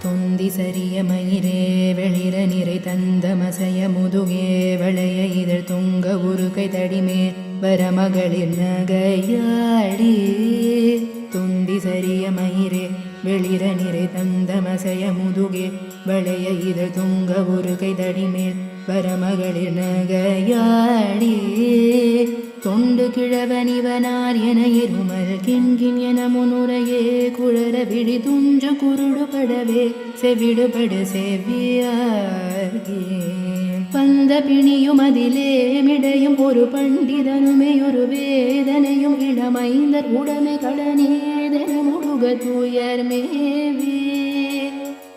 தொந்தி சரிய மயிரே வெளிர நிறை தந்த மசைய முதுகே வளைய இதழ் தொங்க உருகை தடிமே வரமகளிர் நகையாடி. தொந்தி சரிய மயிரே வெளிர நிறை தந்த மசைய முதுகே வளைய இதழ் தொங்க உருகை தடிமேல் வரமகளிர் நகையாடி. தொண்டு கிழவனிவனார் என இருமல் கிண்கின் என முன்னுரையே குழற விழி துஞ்ச குருடுபடவே செவிடுபடு செவ்வியாகே. வந்த பிணியும் அதிலே மிடையும் ஒரு பண்டிதனுமே ஒரு வேதனையும் இளமைந்தர் உடமை கடனேதன முழுக தூயர் மேவே.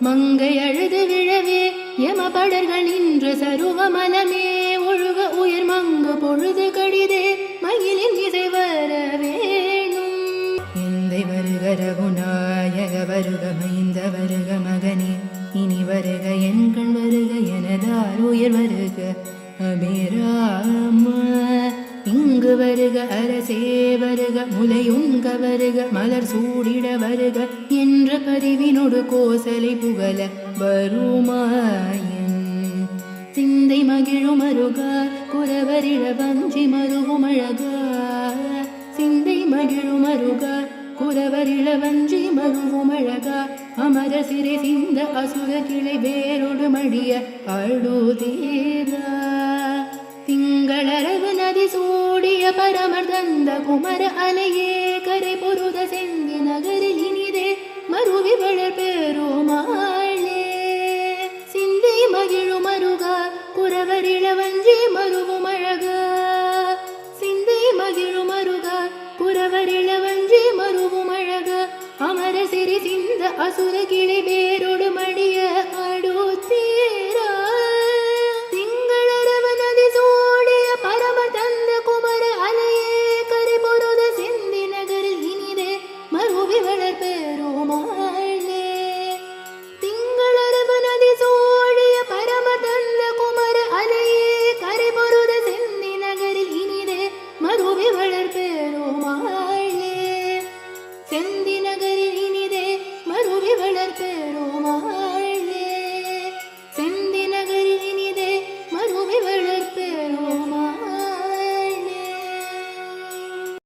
மங்கை அழுது விழவே யமபடர்கள் நின்ற சருவ மனமே ஒழுக உயிர் மங்கு பொழுது கடிதே மயிலின் இசை வர வேணும். எந்தை வருக ரகுநாயக வருக மைந்த வருக மகனே இனி வருக என் கண் வருக எனதார் உயிர் வருக அபிராம. இங்கு வருக அரசே வருக முலையுங்க வருக மலர் சூடிட வருக என்ற பதிவினோடு கோசலை புகழ வருமாயன். சிந்தை மகிழும் அருகா குரவரிட வஞ்சி மருகும் அழகா. சிந்தை மகிழும் அருகா குரவரிள வஞ்சி மருவும் அழகா. அமர சிறை சிந்த அசுர கிளை வேரோடு மடிய அழுதேரா. திங்களரவு நதி சூடிய பரமர் தந்த குமர அலையே கரை பொருத செந்தி நகரில் இனிதே மருவி வளர் பெருமாளே. சிந்தை மகிழும் அருகா குரவரிள வஞ்சி மருவும் அழகா. சிந்தை மகிழும் அருகா குரவரிள வஞ்சி மருவும் அழகா. அமர சிறி சிந்த அசுர கிளை வேரோடு மடிய